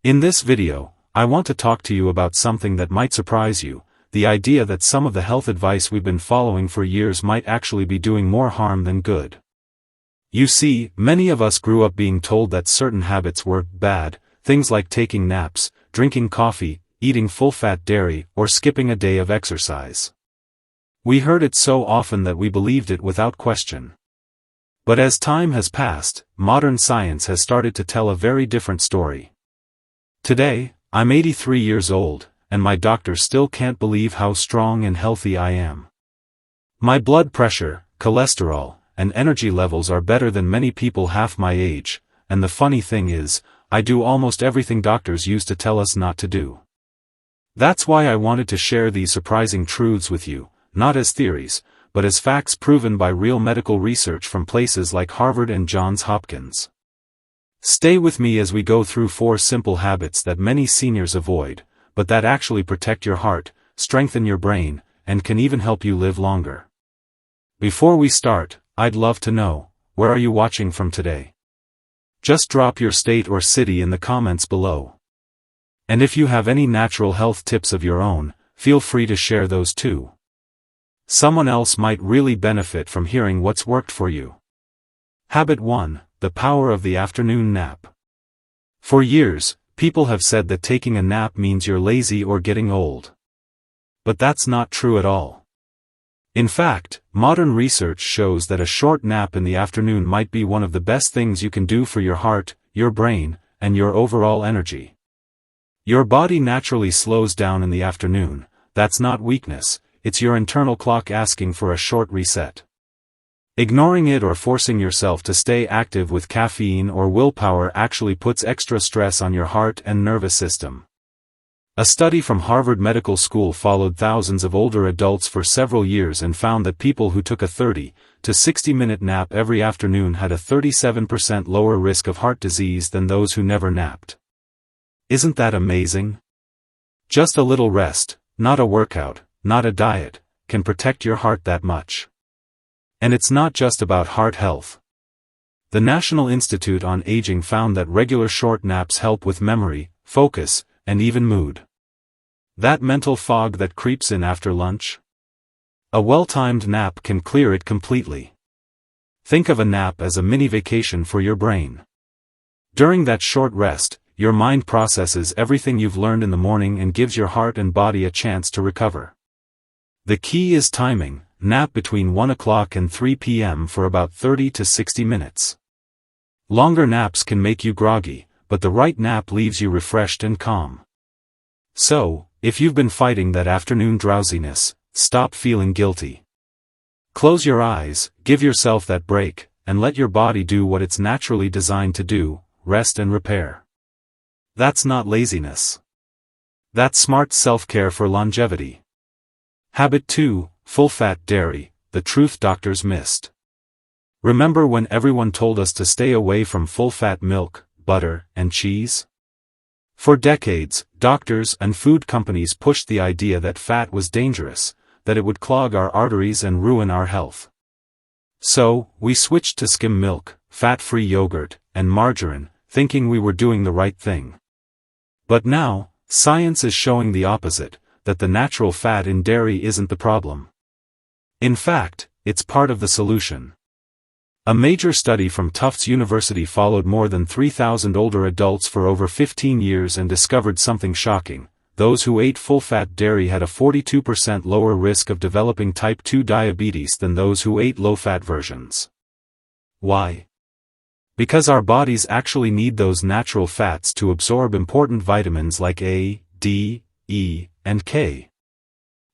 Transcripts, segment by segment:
In this video, I want to talk to you about something that might surprise you, the idea that some of the health advice we've been following for years might actually be doing more harm than good. You see, many of us grew up being told that certain habits were bad, things like taking naps, drinking coffee, eating full-fat dairy, or skipping a day of exercise. We heard it so often that we believed it without question. But as time has passed, modern science has started to tell a very different story. Today, I'm 83 years old, and my doctor still can't believe how strong and healthy I am. My blood pressure, cholesterol, and energy levels are better than many people half my age, and the funny thing is, I do almost everything doctors used to tell us not to do. That's why I wanted to share these surprising truths with you, not as theories, but as facts proven by real medical research from places like Harvard and Johns Hopkins. Stay with me as we go through 4 simple habits that many seniors avoid, but that actually protect your heart, strengthen your brain, and can even help you live longer. Before we start, I'd love to know, where are you watching from today? Just drop your state or city in the comments below. And if you have any natural health tips of your own, feel free to share those too. Someone else might really benefit from hearing what's worked for you. Habit 1. The power of the afternoon nap. For years, people have said that taking a nap means you're lazy or getting old. But that's not true at all. In fact, modern research shows that a short nap in the afternoon might be one of the best things you can do for your heart, your brain, and your overall energy. Your body naturally slows down in the afternoon. That's not weakness, it's your internal clock asking for a short reset. Ignoring it or forcing yourself to stay active with caffeine or willpower actually puts extra stress on your heart and nervous system. A study from Harvard Medical School followed thousands of older adults for several years and found that people who took a 30 to 60-minute nap every afternoon had a 37% lower risk of heart disease than those who never napped. Isn't that amazing? Just a little rest, not a workout, not a diet, can protect your heart that much. And it's not just about heart health. The National Institute on Aging found that regular short naps help with memory, focus, and even mood. That mental fog that creeps in after lunch? A well-timed nap can clear it completely. Think of a nap as a mini vacation for your brain. During that short rest, your mind processes everything you've learned in the morning and gives your heart and body a chance to recover. The key is timing. Nap between 1 o'clock and 3 p.m. for about 30 to 60 minutes. Longer naps can make you groggy, but the right nap leaves you refreshed and calm. So, if you've been fighting that afternoon drowsiness, stop feeling guilty. Close your eyes, give yourself that break, and let your body do what it's naturally designed to do, rest and repair. That's not laziness. That's smart self-care for longevity. Habit 2. Full-fat dairy, the truth doctors missed. Remember when everyone told us to stay away from full-fat milk, butter, and cheese? For decades, doctors and food companies pushed the idea that fat was dangerous, that it would clog our arteries and ruin our health. So, we switched to skim milk, fat-free yogurt, and margarine, thinking we were doing the right thing. But now, science is showing the opposite, that the natural fat in dairy isn't the problem. In fact, it's part of the solution. A major study from Tufts University followed more than 3,000 older adults for over 15 years and discovered something shocking. Those who ate full-fat dairy had a 42% lower risk of developing type 2 diabetes than those who ate low-fat versions. Why? Because our bodies actually need those natural fats to absorb important vitamins like A, D, E, and K.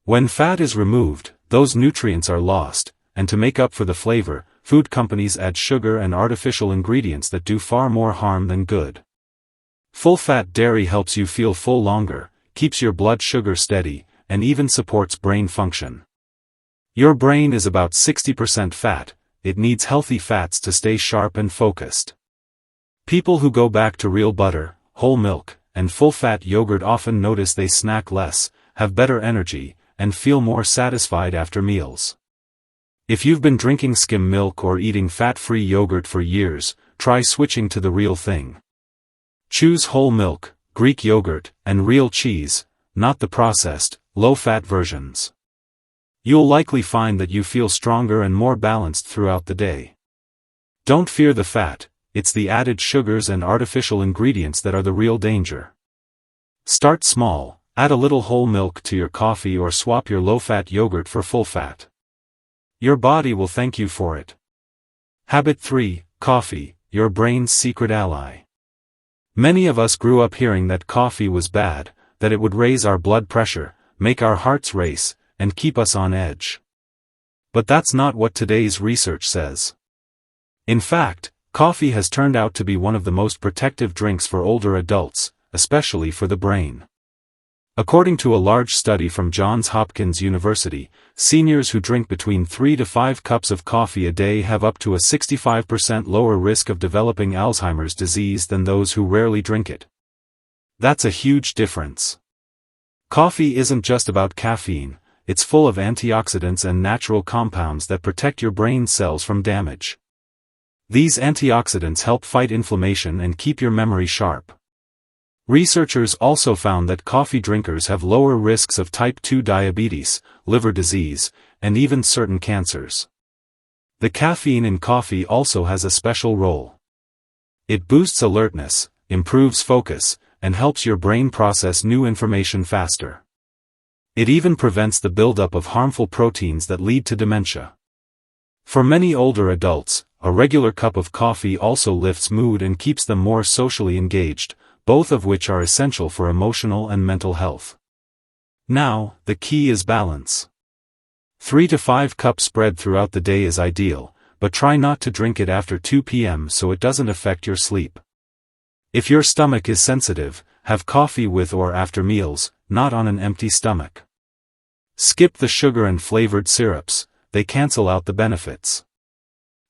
When fat is removed, those nutrients are lost, and to make up for the flavor, food companies add sugar and artificial ingredients that do far more harm than good. Full-fat dairy helps you feel full longer, keeps your blood sugar steady, and even supports brain function. Your brain is about 60% fat, it needs healthy fats to stay sharp and focused. People who go back to real butter, whole milk, and full-fat yogurt often notice they snack less, have better energy, and feel more satisfied after meals. If you've been drinking skim milk or eating fat-free yogurt for years, try switching to the real thing. Choose whole milk, Greek yogurt, and real cheese, not the processed, low-fat versions. You'll likely find that you feel stronger and more balanced throughout the day. Don't fear the fat, it's the added sugars and artificial ingredients that are the real danger. Start small, add a little whole milk to your coffee or swap your low-fat yogurt for full-fat. Your body will thank you for it. Habit 3, coffee, your brain's secret ally. Many of us grew up hearing that coffee was bad, that it would raise our blood pressure, make our hearts race, and keep us on edge. But that's not what today's research says. In fact, coffee has turned out to be one of the most protective drinks for older adults, especially for the brain. According to a large study from Johns Hopkins University, seniors who drink between 3 to 5 cups of coffee a day have up to a 65% lower risk of developing Alzheimer's disease than those who rarely drink it. That's a huge difference. Coffee isn't just about caffeine, it's full of antioxidants and natural compounds that protect your brain cells from damage. These antioxidants help fight inflammation and keep your memory sharp. Researchers also found that coffee drinkers have lower risks of type 2 diabetes, liver disease, and even certain cancers. The caffeine in coffee also has a special role. It boosts alertness, improves focus, and helps your brain process new information faster. It even prevents the buildup of harmful proteins that lead to dementia. For many older adults, a regular cup of coffee also lifts mood and keeps them more socially engaged, both of which are essential for emotional and mental health. Now, the key is balance. 3 to 5 cups spread throughout the day is ideal, but try not to drink it after 2 p.m. so it doesn't affect your sleep. If your stomach is sensitive, have coffee with or after meals, not on an empty stomach. Skip the sugar and flavored syrups, they cancel out the benefits.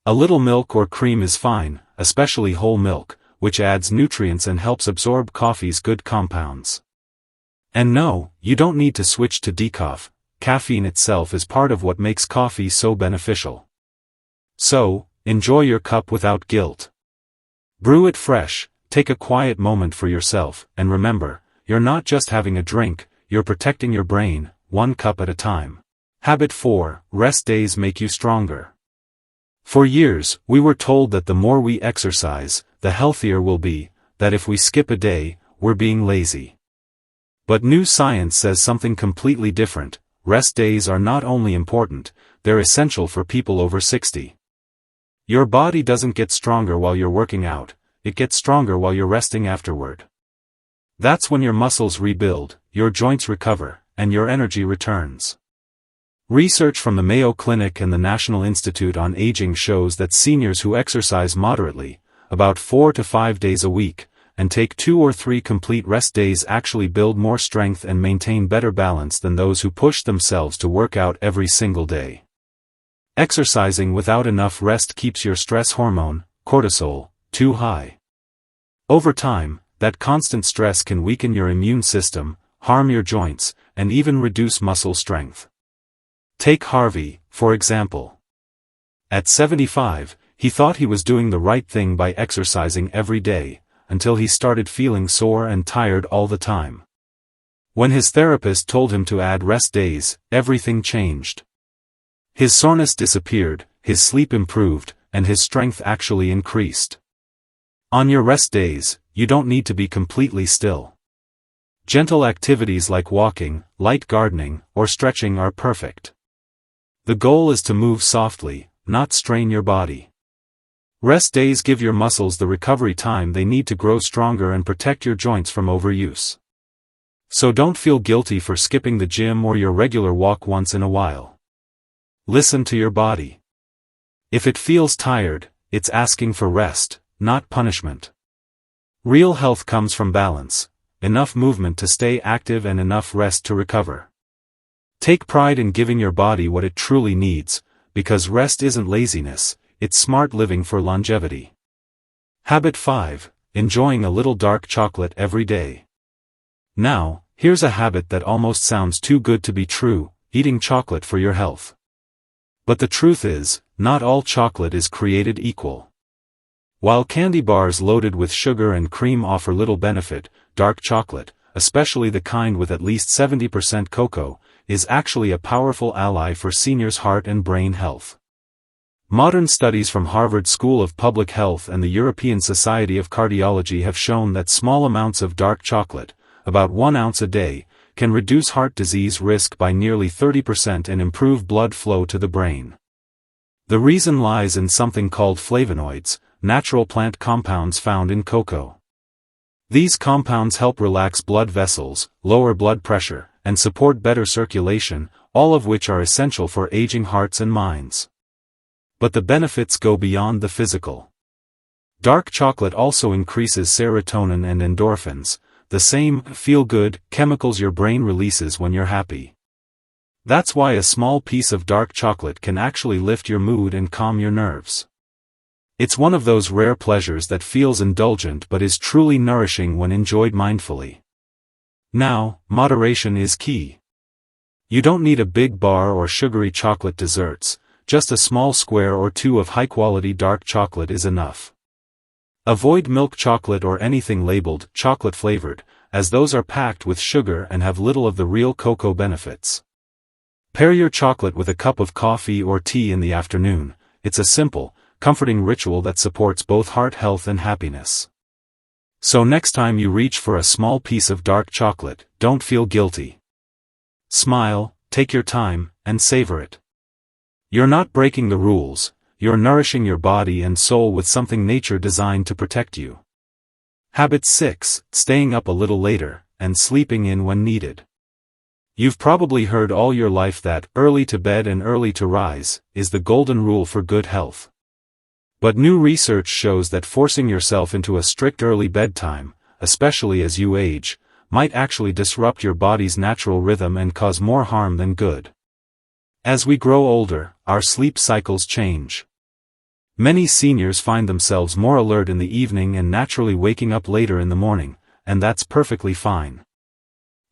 A little milk or cream is fine, especially whole milk, which adds nutrients and helps absorb coffee's good compounds. And no, you don't need to switch to decaf, caffeine itself is part of what makes coffee so beneficial. So, enjoy your cup without guilt. Brew it fresh, take a quiet moment for yourself, and remember, you're not just having a drink, you're protecting your brain, 1 cup at a time. Habit 4, rest days make you stronger. For years, we were told that the more we exercise, the healthier we'll be, that if we skip a day, we're being lazy. But new science says something completely different. Rest days are not only important, they're essential for people over 60. Your body doesn't get stronger while you're working out, it gets stronger while you're resting afterward. That's when your muscles rebuild, your joints recover, and your energy returns. Research from the Mayo Clinic and the National Institute on Aging shows that seniors who exercise moderately, about 4 to 5 days a week, and take 2 or 3 complete rest days actually build more strength and maintain better balance than those who push themselves to work out every single day. Exercising without enough rest keeps your stress hormone, cortisol, too high. Over time, that constant stress can weaken your immune system, harm your joints, and even reduce muscle strength. Take Harvey, for example. At 75, he thought he was doing the right thing by exercising every day, until he started feeling sore and tired all the time. When his therapist told him to add rest days, everything changed. His soreness disappeared, his sleep improved, and his strength actually increased. On your rest days, you don't need to be completely still. Gentle activities like walking, light gardening, or stretching are perfect. The goal is to move softly, not strain your body. Rest days give your muscles the recovery time they need to grow stronger and protect your joints from overuse. So don't feel guilty for skipping the gym or your regular walk once in a while. Listen to your body. If it feels tired, it's asking for rest, not punishment. Real health comes from balance, enough movement to stay active and enough rest to recover. Take pride in giving your body what it truly needs, because rest isn't laziness, it's smart living for longevity. Habit 5, enjoying a little dark chocolate every day. Now, here's a habit that almost sounds too good to be true, eating chocolate for your health. But the truth is, not all chocolate is created equal. While candy bars loaded with sugar and cream offer little benefit, dark chocolate, especially the kind with at least 70% cocoa, is actually a powerful ally for seniors' heart and brain health. Modern studies from Harvard School of Public Health and the European Society of Cardiology have shown that small amounts of dark chocolate, about 1 ounce a day, can reduce heart disease risk by nearly 30% and improve blood flow to the brain. The reason lies in something called flavonoids, natural plant compounds found in cocoa. These compounds help relax blood vessels, lower blood pressure, and support better circulation, all of which are essential for aging hearts and minds. But the benefits go beyond the physical. Dark chocolate also increases serotonin and endorphins, the same feel-good chemicals your brain releases when you're happy. That's why a small piece of dark chocolate can actually lift your mood and calm your nerves. It's one of those rare pleasures that feels indulgent but is truly nourishing when enjoyed mindfully. Now, moderation is key. You don't need a big bar or sugary chocolate desserts, just a small square or two of high-quality dark chocolate is enough. Avoid milk chocolate or anything labeled chocolate-flavored, as those are packed with sugar and have little of the real cocoa benefits. Pair your chocolate with a cup of coffee or tea in the afternoon. It's a simple, comforting ritual that supports both heart health and happiness. So next time you reach for a small piece of dark chocolate, don't feel guilty. Smile, take your time, and savor it. You're not breaking the rules, you're nourishing your body and soul with something nature designed to protect you. Habit 6, staying up a little later, and sleeping in when needed. You've probably heard all your life that early to bed and early to rise is the golden rule for good health. But new research shows that forcing yourself into a strict early bedtime, especially as you age, might actually disrupt your body's natural rhythm and cause more harm than good. As we grow older, our sleep cycles change. Many seniors find themselves more alert in the evening and naturally waking up later in the morning, and that's perfectly fine.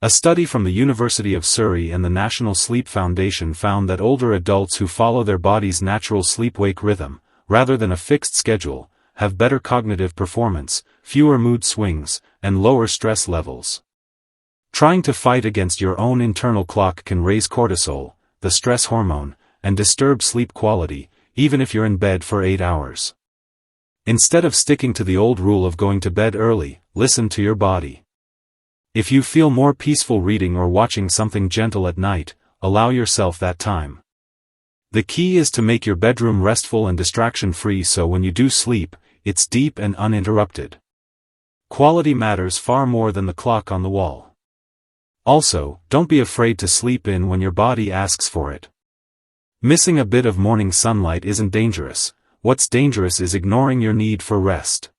A study from the University of Surrey and the National Sleep Foundation found that older adults who follow their body's natural sleep-wake rhythm, rather than a fixed schedule, have better cognitive performance, fewer mood swings, and lower stress levels. Trying to fight against your own internal clock can raise cortisol, the stress hormone, and disturb sleep quality, even if you're in bed for 8 hours. Instead of sticking to the old rule of going to bed early, listen to your body. If you feel more peaceful reading or watching something gentle at night, allow yourself that time. The key is to make your bedroom restful and distraction-free so when you do sleep, it's deep and uninterrupted. Quality matters far more than the clock on the wall. Also, don't be afraid to sleep in when your body asks for it. Missing a bit of morning sunlight isn't dangerous. What's dangerous is ignoring your need for rest.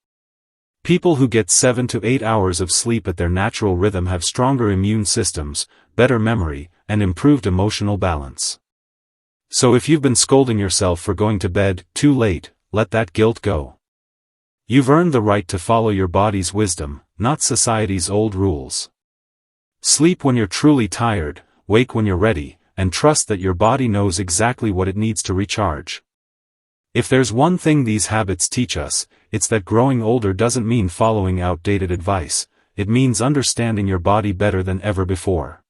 People who get 7 to 8 hours of sleep at their natural rhythm have stronger immune systems, better memory, and improved emotional balance. So if you've been scolding yourself for going to bed too late, let that guilt go. You've earned the right to follow your body's wisdom, not society's old rules. Sleep when you're truly tired, wake when you're ready, and trust that your body knows exactly what it needs to recharge. If there's one thing these habits teach us, it's that growing older doesn't mean following outdated advice, it means understanding your body better than ever before.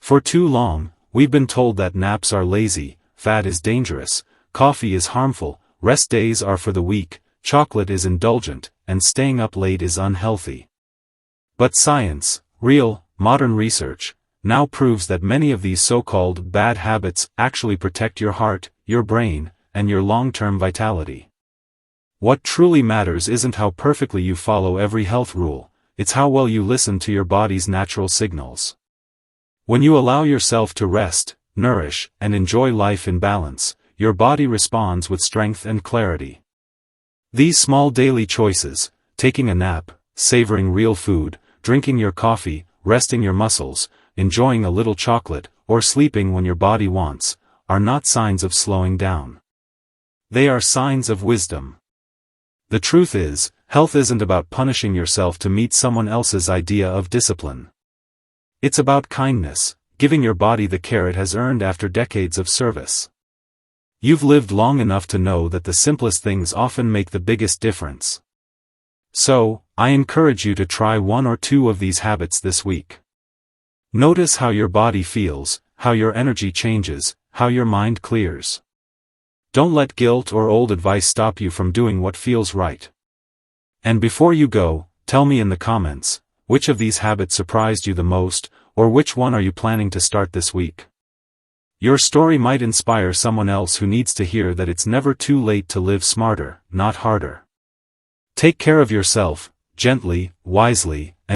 For too long, we've been told that naps are lazy, fat is dangerous, coffee is harmful, rest days are for the weak, chocolate is indulgent, and staying up late is unhealthy. But science, real, modern research, now proves that many of these so-called bad habits actually protect your heart, your brain, and your long-term vitality. What truly matters isn't how perfectly you follow every health rule, it's how well you listen to your body's natural signals. When you allow yourself to rest, nourish, and enjoy life in balance, your body responds with strength and clarity. These small daily choices, taking a nap, savoring real food, drinking your coffee, resting your muscles, enjoying a little chocolate, or sleeping when your body wants, are not signs of slowing down. They are signs of wisdom. The truth is, health isn't about punishing yourself to meet someone else's idea of discipline. It's about kindness, giving your body the care it has earned after decades of service. You've lived long enough to know that the simplest things often make the biggest difference. So, I encourage you to try one or two of these habits this week. Notice how your body feels, how your energy changes, how your mind clears. Don't let guilt or old advice stop you from doing what feels right. And before you go, tell me in the comments, which of these habits surprised you the most, or which one are you planning to start this week? Your story might inspire someone else who needs to hear that it's never too late to live smarter, not harder. Take care of yourself, gently, wisely,